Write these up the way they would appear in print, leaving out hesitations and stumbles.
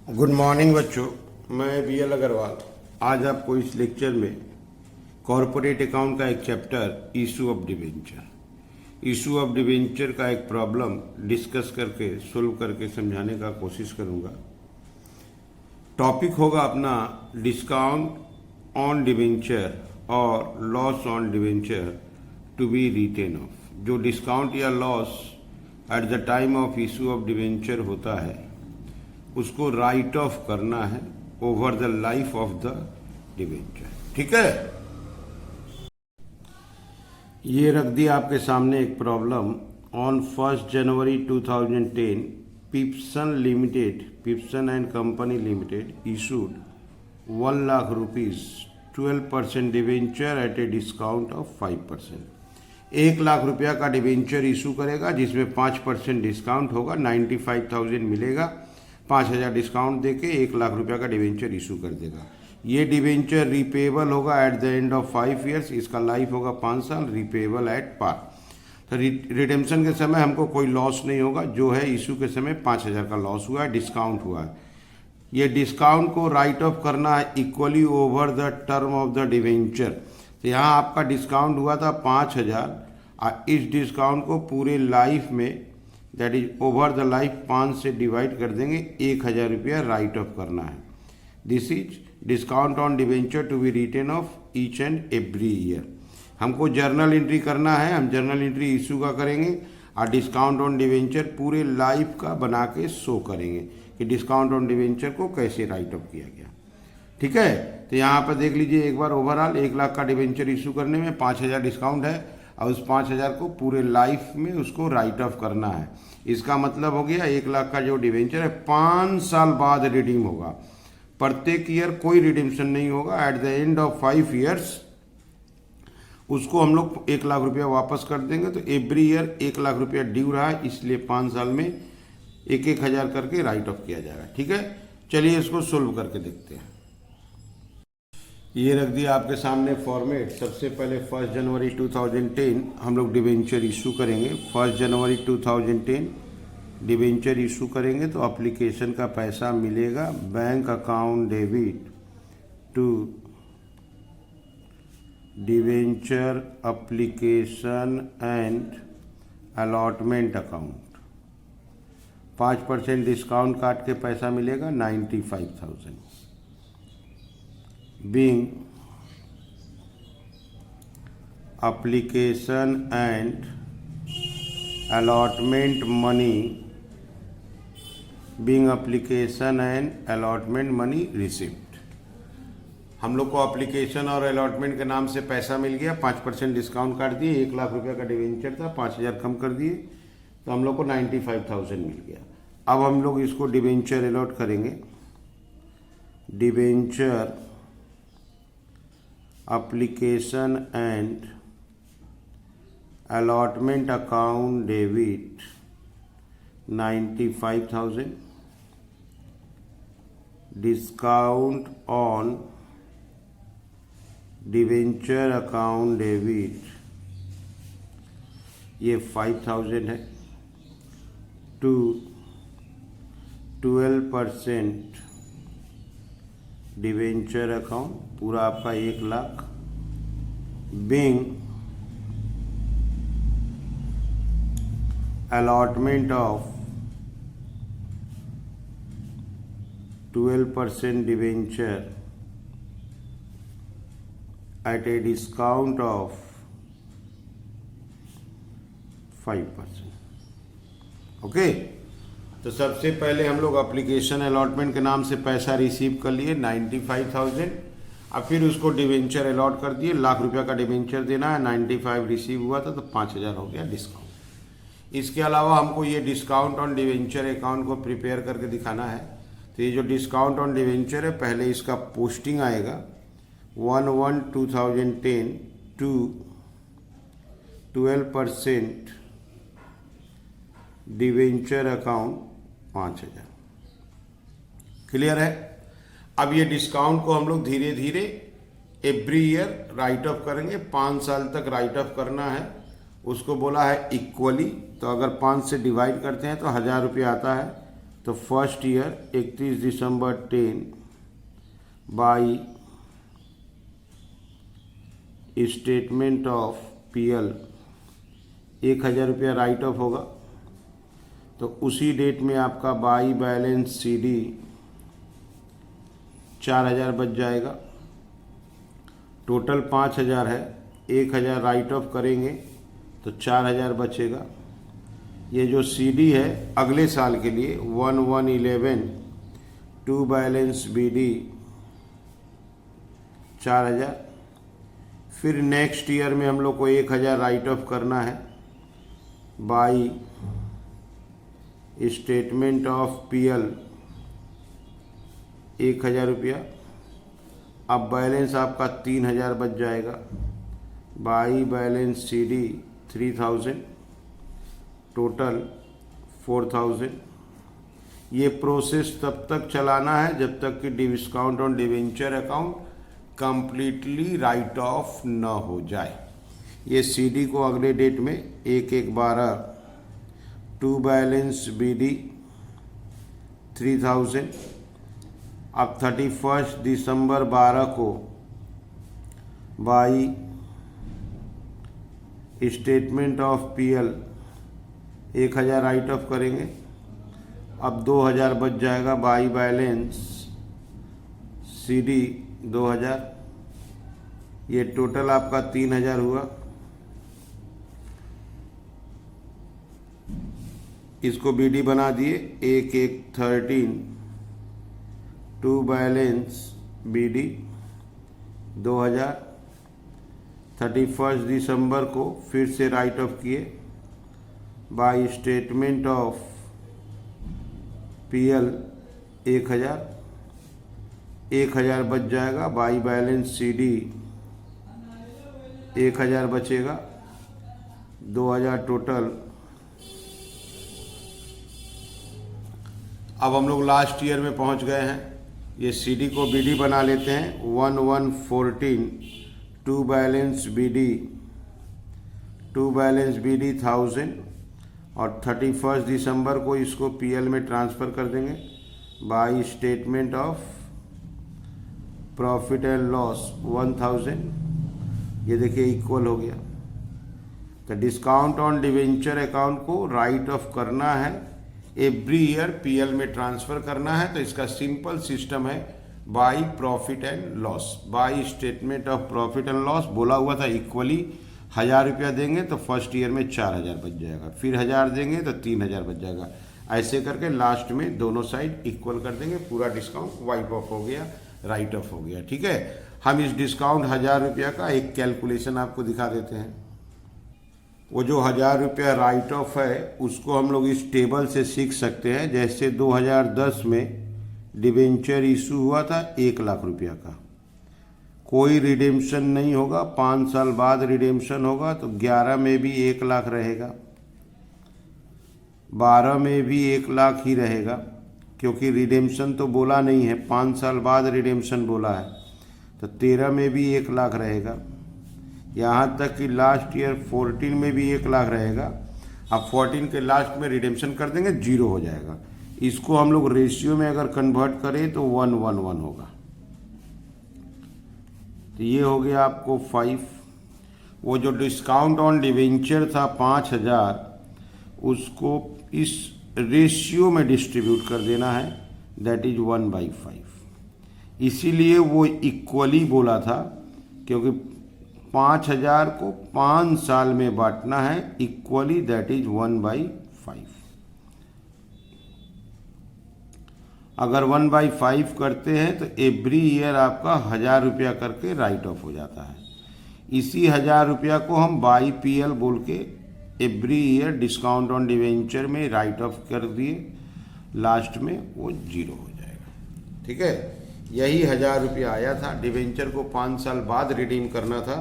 Good morning बच्चों, मैं BL Agarwal आज आपको इस लेक्चर में कॉरपोरेट अकाउंट का एक चैप्टर इशू ऑफ डिवेंचर का एक प्रॉब्लम डिस्कस करके सोल्व करके समझाने का कोशिश करूंगा। टॉपिक होगा अपना डिस्काउंट ऑन डिवेंचर और loss on debenture to be written off. जो डिस्काउंट या loss at the time of issue of debenture होता है उसको राइट ऑफ करना है over the life of the debenture. ठीक है, ये रख दिया आपके सामने एक problem. On 1 January 2010 Pipson and company limited issued 1 lakh rupees 12% debenture at a discount of 5%। 1 lakh रुपया का डिवेंचर इशू करेगा जिसमें 5% डिस्काउंट होगा, 95,000 मिलेगा। 5,000 डिस्काउंट देके 1 लाख रुपया का डिवेंचर इशू कर देगा। ये डिवेंचर रिपेबल होगा at the end of 5 years. इसका लाइफ होगा 5 साल, रिपेबल एट पार। तो रिडेम्पशन के समय हमको कोई लॉस नहीं होगा, जो है इशू के समय 5,000 का लॉस हुआ है, डिस्काउंट हुआ है। ये डिस्काउंट को राइट ऑफ करना है equally over the term of the debenture. तो यहाँ आपका डिस्काउंट हुआ था 5,000, इस डिस्काउंट को पूरे लाइफ में that is over the life 5 से डिवाइड कर देंगे, 1,000 रुपया राइट ऑफ करना है। This is discount on debenture to be written off each and every year. हमको जर्नल एंट्री करना है, हम जर्नल एंट्री इशू का करेंगे और डिस्काउंट ऑन डिवेंचर पूरे लाइफ का बना के शो करेंगे कि डिस्काउंट ऑन डिवेंचर को कैसे राइट ऑफ किया गया। ठीक है, तो यहाँ पर देख लीजिए एक बार ओवरऑल 1 लाख का डिवेंचर इशू करने में 5,000 डिस्काउंट है और उस 5,000 को पूरे लाइफ में उसको राइट ऑफ करना है। इसका मतलब हो गया 1 लाख का जो डिवेंचर है 5 साल बाद रिडीम होगा। प्रत्येक ईयर कोई रिडीम्शन नहीं होगा। At the end of 5 years उसको हम लोग 1 लाख रुपया वापस कर देंगे। तो एवरी ईयर 1 लाख रुपया ड्यू रहा है, इसलिए 5 साल में 1-1 हज़ार करके राइट ऑफ किया जाएगा। ठीक है, चलिए इसको सोल्व करके देखते हैं। ये रख दिया आपके सामने फॉर्मेट। सबसे पहले 1 जनवरी 2010 हम लोग डिवेंचर इशू करेंगे। 1 जनवरी 2010 डिवेंचर इशू करेंगे तो एप्लीकेशन का पैसा मिलेगा bank account debit to debenture application and allotment account. 5% discount काट के पैसा मिलेगा 95,000। being application and allotment money received। हम लोग को एप्लीकेशन और अलॉटमेंट के नाम से पैसा मिल गया, 5% डिस्काउंट काट दिए, 1 लाख रुपया का डिवेंचर था, 5,000 कम कर दिए तो हम लोग को 95,000 मिल गया। अब हम लोग इसको डिवेंचर अलॉट करेंगे। Debenture application and allotment account debit 95,000, discount on debenture account debit ये 5,000 है, टू 12% डिवेंचर अकाउंट पूरा आपका 1 lakh, being allotment of 12% debenture at a discount of 5%। Okay, तो सबसे पहले हम लोग एप्लीकेशन अलॉटमेंट के नाम से पैसा रिसीव कर लिए 95,000। अब फिर उसको डिवेंचर अलॉट कर दिए, 1 लाख रुपया का डिवेंचर देना है, 95 रिसीव हुआ था तो 5,000 हो गया डिस्काउंट। इसके अलावा हमको ये डिस्काउंट ऑन डिवेंचर अकाउंट को प्रिपेयर करके दिखाना है। तो ये जो डिस्काउंट ऑन डिवेंचर है पहले इसका पोस्टिंग आएगा 1/1/2010 टू 12% डिवेंचर अकाउंट 5,000। क्लियर है। अब ये डिस्काउंट को हम लोग धीरे धीरे एवरी ईयर राइट ऑफ करेंगे, 5 साल तक राइट ऑफ करना है। उसको बोला है इक्वली, तो अगर 5 से डिवाइड करते हैं तो 1,000 रुपया आता है। तो first year 31 December 10 by statement of PL 1000 रुपया राइट ऑफ होगा। तो उसी डेट में आपका बाई बैलेंस सीडी 4000 बच जाएगा। टोटल 5000 है, 1000 राइट ऑफ करेंगे तो 4000 बचेगा। ये जो सीडी है अगले साल के लिए 1111 टू बैलेंस बीडी 4000। फिर नेक्स्ट ईयर में हम लोग को 1000 राइट ऑफ करना है बाई स्टेटमेंट ऑफ पीएल 1000 रुपया। अब बैलेंस आपका 3000 बच जाएगा बाई बैलेंस सीडी 3000, टोटल 4000। ये प्रोसेस तब तक चलाना है जब तक कि discount on debenture account completely right of न हो जाए। ये सीडी को अगले डेट में 1/1/12 टू बैलेंस बीडी 3000। अब 31 दिसंबर 12 को by statement of PL 1000 right of करेंगे। अब 2000 बच जाएगा बाई बैलेंस सीडी 2000। ये टोटल आपका 3000 हुआ। इसको बीडी बना दिए 1/1/13 टू बैलेंस बीडी 2000। 31 दिसंबर को फिर से राइट ऑफ किए बाई स्टेटमेंट ऑफ पीएल 1000 बच जाएगा बाई बैलेंस सीडी 1000 बचेगा 2000 टोटल। अब हम लोग लास्ट ईयर में पहुंच गए हैं। ये सीडी को बीडी बना लेते हैं 1114 टू बैलेंस बीडी 1000 और 31 दिसंबर को इसको पीएल में ट्रांसफ़र कर देंगे by statement of profit and loss 1000। ये देखिए इक्वल हो गया। तो डिस्काउंट ऑन डिवेंचर अकाउंट को राइट ऑफ करना है, एवरी ईयर पीएल में ट्रांसफ़र करना है। तो इसका सिंपल सिस्टम है by profit and loss, by statement of profit and loss. बोला हुआ था इक्वली 1000 रुपया देंगे तो फर्स्ट ईयर में 4000 बच जाएगा, फिर 1000 देंगे तो 3000 बच जाएगा। ऐसे करके लास्ट में दोनों साइड इक्वल कर देंगे, पूरा डिस्काउंट वाइप ऑफ हो गया, राइट ऑफ हो गया। ठीक है, हम इस डिस्काउंट 1000 रुपया का एक कैलकुलेशन आपको दिखा देते हैं। वो जो 1000 रुपया राइट ऑफ है उसको हम लोग इस टेबल से सीख सकते हैं। जैसे 2010 में डिवेंचर इशू हुआ था 1 लाख रुपया का, कोई रिडेम्पशन नहीं होगा, 5 साल बाद रिडेम्पशन होगा। तो 11 में भी 1 लाख रहेगा, 12 में भी 1 लाख ही रहेगा, क्योंकि रिडेम्पशन तो बोला नहीं है, 5 साल बाद रिडेम्पशन बोला है। तो 13 में भी 1 लाख रहेगा, यहाँ तक कि लास्ट ईयर 14 में भी 1 लाख रहेगा। अब 14 के लास्ट में रिडेम्पशन कर देंगे, 0 हो जाएगा। इसको हम लोग रेशियो में अगर कन्वर्ट करें तो 111 होगा। तो ये हो गया आपको 5। वो जो डिस्काउंट ऑन डिवेंचर था 5000, उसको इस रेशियो में डिस्ट्रीब्यूट कर देना है, दैट इज 1/5। इसीलिए वो इक्वली बोला था, क्योंकि 5000 को 5 साल में बांटना है इक्वली, दैट इज 1/5। अगर 1/5 करते हैं तो एवरी ईयर आपका 1000 रुपया करके राइट ऑफ हो जाता है। इसी 1000 रुपया को हम बाई पीएल बोल के every year discount on debenture में राइट ऑफ कर दिए, लास्ट में वो 0 हो जाएगा। ठीक है, यही 1000 रुपया आया था। डिवेंचर को 5 साल बाद रिडीम करना था,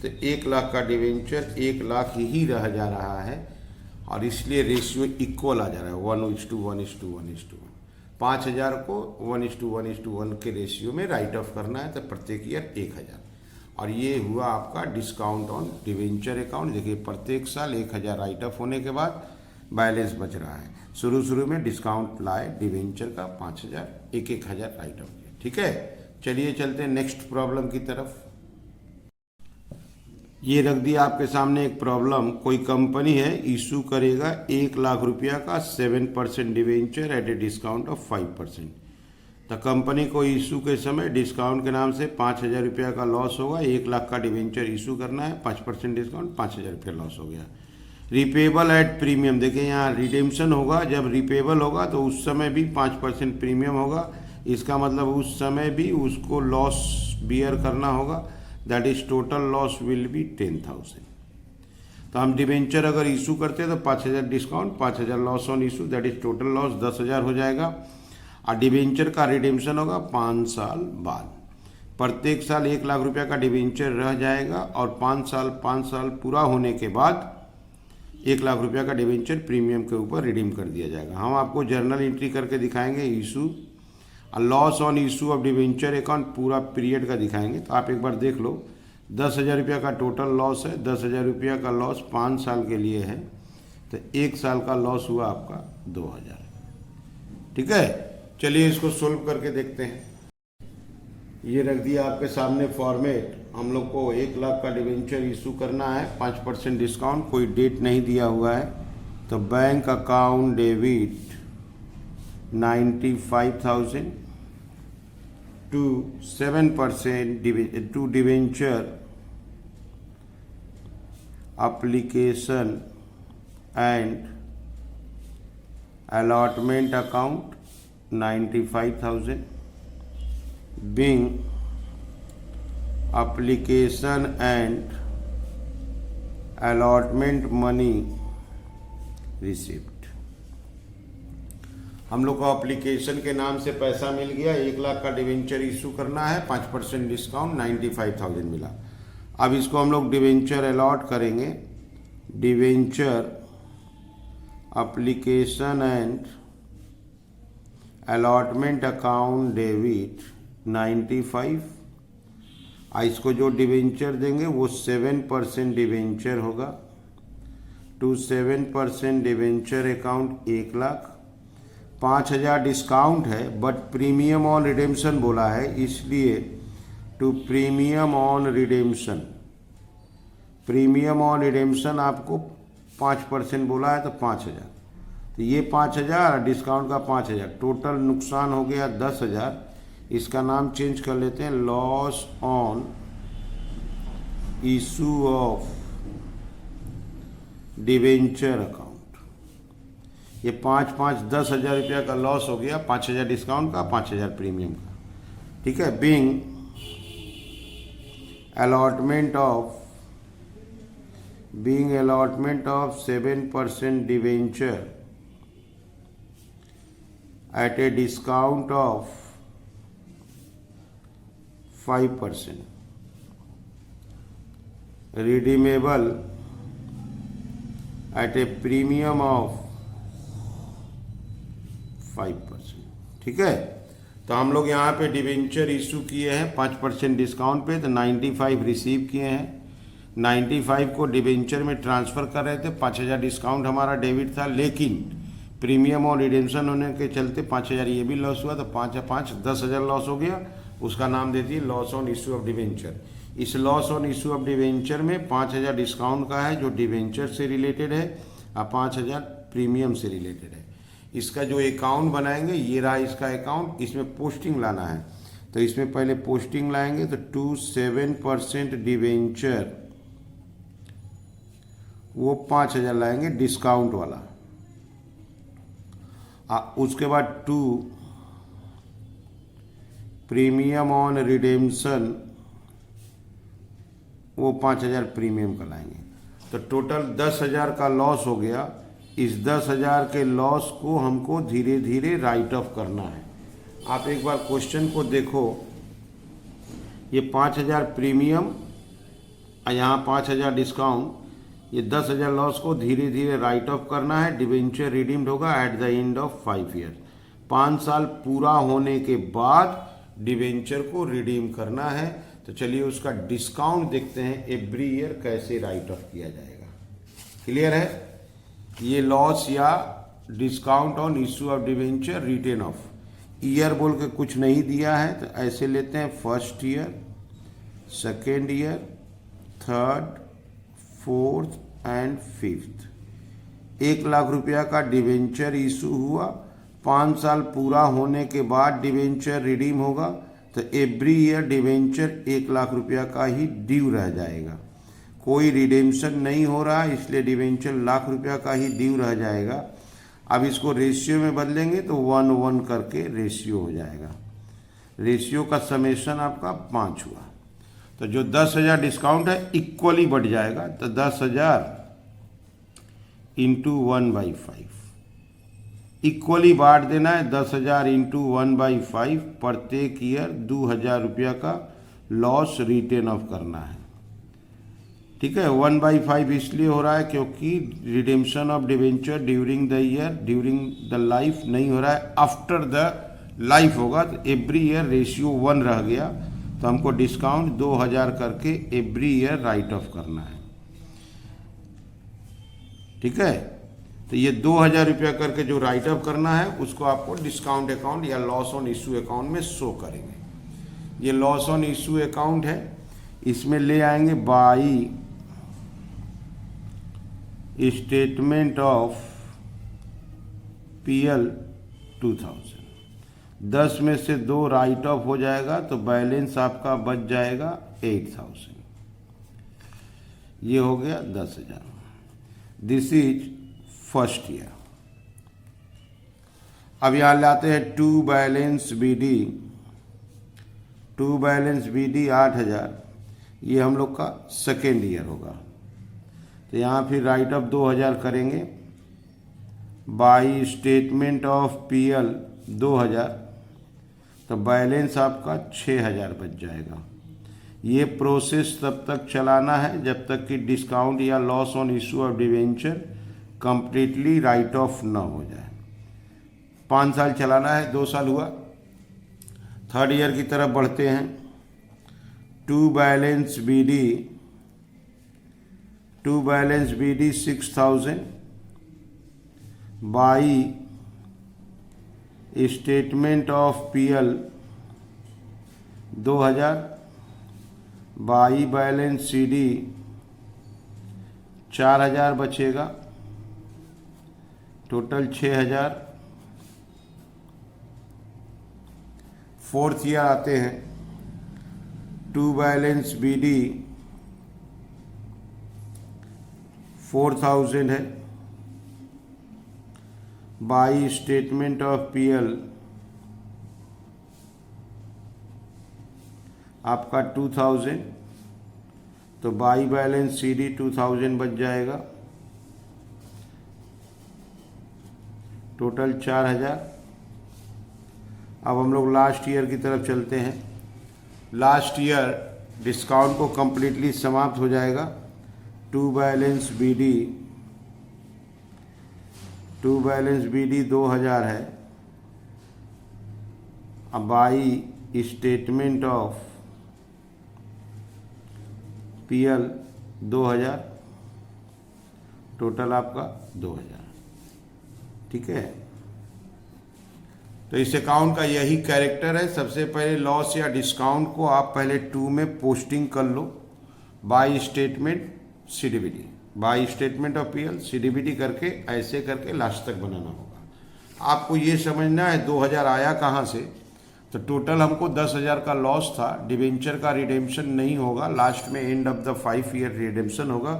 तो 1 लाख का डिवेंचर 1 लाख ही रह जा रहा है, और इसलिए रेशियो इक्वल आ जा रहा है, 1:1:1:1:1। 5000 को 1:1:1 के रेशियो में राइट ऑफ करना है, तो प्रत्येक ईयर 1000। और ये हुआ आपका डिस्काउंट ऑन डिवेंचर अकाउंट। देखिए प्रत्येक साल 1000 राइट ऑफ होने के बाद बैलेंस बच रहा है। शुरू में डिस्काउंट लाए डिवेंचर का 5,000, 1,000 राइट ऑफ किया। ठीक है, चलिए चलते हैं नेक्स्ट प्रॉब्लम की तरफ। ये रख दिया आपके सामने एक प्रॉब्लम। कोई कंपनी है, इशू करेगा 1,00,000 रुपया का 7% debenture at a discount of 5%। तो कंपनी को इशू के समय डिस्काउंट के नाम से 5,000 रुपया का लॉस होगा। 1,00,000 का डिवेंचर इशू करना है, 5% डिस्काउंट, 5,000 रुपया लॉस हो गया। रिपेबल एट प्रीमियम, देखिए यहाँ रिडेम्पशन होगा, जब रिपेबल होगा तो उस समय भी 5% प्रीमियम होगा। इसका मतलब उस समय भी उसको लॉस बियर करना होगा, that is total loss will be 10,000। तो हम डिवेंचर अगर इशू करते हैं तो 5,000 discount, 5,000 loss on issue, that is total loss 10,000 हो जाएगा। और डिवेंचर का रिडेम्पशन होगा 5 साल बाद। प्रत्येक साल 1,00,000 रुपया का डिवेंचर रह जाएगा और 5 साल पूरा होने के बाद 1,00,000 रुपया का डिवेंचर प्रीमियम के ऊपर रिडीम कर दिया जाएगा। हम आपको जर्नल एंट्री करके दिखाएंगे इशू और loss on issue of debenture account पूरा पीरियड का दिखाएंगे। तो आप एक बार देख लो, 10,000 रुपया का टोटल लॉस है। 10,000 रुपया का लॉस 5 साल के लिए है, तो 1 साल का लॉस हुआ आपका 2,000। ठीक है, चलिए इसको सोल्व करके देखते हैं। ये रख दिया आपके सामने फॉर्मेट। हम लोग को 1,00,000 का डिवेंचर इशू करना है, 5% डिस्काउंट, कोई डेट नहीं दिया हुआ है। तो bank account debit 95,000 to 7% to debenture application and allotment account 95,000 being application and allotment money received। हम लोग को एप्लीकेशन के नाम से पैसा मिल गया, 1,00,000 का डिवेंचर इशू करना है, 5% डिस्काउंट, 95,000 मिला। अब इसको हम लोग डिवेंचर अलॉट करेंगे। Debenture application and allotment account debit 95। इसको जो डिवेंचर देंगे वो 7% डिवेंचर होगा। To 7% debenture account 1,00,000। 5,000 डिस्काउंट है बट प्रीमियम ऑन रिडेम्पशन बोला है, इसलिए to premium on redemption, premium on redemption आपको 5% बोला है तो 5,000। तो ये 5,000 डिस्काउंट का 5,000, टोटल नुकसान हो गया 10,000। इसका नाम चेंज कर लेते हैं, loss on issue of debenture account. ये 10,000 रुपया का लॉस हो गया, 5,000 डिस्काउंट का, 5,000 प्रीमियम का। ठीक है, being allotment of 7% debenture at a discount of 5%, redeemable at a premium of 5%। ठीक है, तो हम लोग यहाँ पे डिवेंचर इशू किए हैं 5% डिस्काउंट पे, तो 95 रिसीव किए हैं। 95 को डिवेंचर में ट्रांसफ़र कर रहे थे, 5,000 डिस्काउंट हमारा डेबिट था, लेकिन प्रीमियम और रिडेम्पशन होने के चलते 5,000 ये भी लॉस हुआ, तो 5 10,000 लॉस हो गया। उसका नाम देती है loss on issue of debenture. इस loss on issue of debenture में 5,000 डिस्काउंट का है जो डिवेंचर से रिलेटेड है और 5,000 प्रीमियम से रिलेटेड है। इसका जो अकाउंट बनाएंगे, ये रहा इसका अकाउंट, इसमें पोस्टिंग लाना है। तो इसमें पहले पोस्टिंग लाएंगे, तो 7% डिवेंचर वो 5,000 लाएंगे डिस्काउंट वाला। उसके बाद 2 प्रीमियम ऑन रिडेम्पशन वो 5,000 प्रीमियम का लाएंगे। तो टोटल 10,000 का लॉस हो गया। इस 10,000 के लॉस को हमको धीरे धीरे राइट ऑफ करना है। आप एक बार क्वेश्चन को देखो, ये 5,000 प्रीमियम और यहाँ 5,000 डिस्काउंट, ये 10,000 लॉस को धीरे धीरे राइट ऑफ करना है। डिवेंचर रिडीम्ड होगा at the end of 5 year. 5 साल पूरा होने के बाद डिवेंचर को रिडीम करना है। तो चलिए उसका डिस्काउंट देखते हैं एवरी ईयर कैसे राइट ऑफ किया जाएगा। क्लियर है? ये लॉस या discount on issue of debenture written off, year बोल के कुछ नहीं दिया है तो ऐसे लेते हैं first year, second year, third, fourth and fifth. 1 lakh रुपया का डिवेंचर इशू हुआ, 5 साल पूरा होने के बाद डिवेंचर रिडीम होगा तो एवरी ईयर डिवेंचर 1 लाख रुपया का ही ड्यू रह जाएगा। कोई रिडेम्पशन नहीं हो रहा है इसलिए डिवेंचर लाख रुपया का ही ड्यू रह जाएगा। अब इसको रेशियो में बदलेंगे तो 1:1 करके रेशियो हो जाएगा। रेशियो का समेशन आपका 5 हुआ तो जो 10,000 डिस्काउंट है इक्वली बढ़ जाएगा तो 10,000 इंटू 1/5 इक्वली बांट देना है। 10,000 इंटू 1/5 प्रत्येक ईयर 2,000 रुपया का लॉस रिटेन ऑफ करना है। ठीक है, 1/5 इसलिए हो रहा है क्योंकि redemption of debenture during the year, during the life नहीं हो रहा है, आफ्टर द लाइफ होगा तो एवरी ईयर रेशियो 1 रह गया तो हमको डिस्काउंट 2,000 करके एवरी ईयर राइट ऑफ करना है। ठीक है, तो ये 2,000 रुपया करके जो राइट ऑफ करना है उसको आपको डिस्काउंट अकाउंट या लॉस ऑन इशू अकाउंट में शो करेंगे। ये लॉस ऑन इशू अकाउंट है, इसमें ले आएंगे बाई स्टेटमेंट ऑफ PL 2000। 10 में से 2 राइट ऑफ हो जाएगा तो बैलेंस आपका बच जाएगा 8,000। ये हो गया 10,000। This is first year. अब यहां लाते हैं to balance BD। To balance BD 8,000, ये हम लोग का सेकेंड ईयर होगा तो यहाँ फिर राइट ऑफ 2,000 करेंगे बाई स्टेटमेंट ऑफ PL 2,000 तो बैलेंस आपका 6,000 बच जाएगा। ये प्रोसेस तब तक चलाना है जब तक कि डिस्काउंट या loss on issue of debenture completely right of ना हो जाए। 5 साल चलाना है, 2 साल हुआ, थर्ड ईयर की तरफ बढ़ते हैं। To balance BD 6,000 by statement of PL 2,000 by balance CD 4,000 बचेगा, टोटल 6,000। फोर्थ ईयर आते हैं। टू बैलेंस BD 4,000 है बाई स्टेटमेंट ऑफ PL आपका 2,000 तो बाई बैलेंस CD 2,000 बच जाएगा, टोटल 4,000। अब हम लोग लास्ट ईयर की तरफ चलते हैं। लास्ट ईयर डिस्काउंट को कंप्लीटली समाप्त हो जाएगा। टू बैलेंस BD 2,000 है, अब by statement of PL 2,000 total आपका 2,000। ठीक है, तो इस अकाउंट का यही कैरेक्टर है। सबसे पहले लॉस या डिस्काउंट को आप पहले 2 में पोस्टिंग कर लो by statement CDBD, by statement of PL CDBD करके ऐसे करके लास्ट तक बनाना होगा। आपको ये समझना है 2,000 आया कहाँ से, तो टोटल हमको 10,000 का लॉस था, डिवेंचर का रिडेम्पशन नहीं होगा, लास्ट में end of the 5 year redemption होगा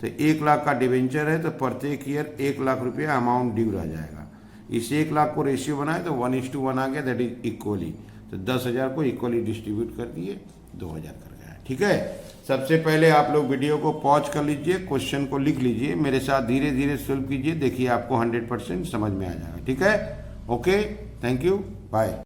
तो 1 लाख का डिवेंचर है तो प्रत्येक ईयर 1 लाख रुपया अमाउंट ड्यू रह जाएगा। इस 1 लाख को रेशियो बनाए तो 1:1 आ गया, दैट इज इक्वली, तो 10,000 को इक्वली डिस्ट्रीब्यूट कर दिए, 2,000 कर गया। ठीक है, सबसे पहले आप लोग वीडियो को पॉज कर लीजिए, क्वेश्चन को लिख लीजिए, मेरे साथ धीरे धीरे सॉल्व कीजिए, देखिए आपको 100% समझ में आ जाएगा। ठीक है, ओके, थैंक यू, बाय।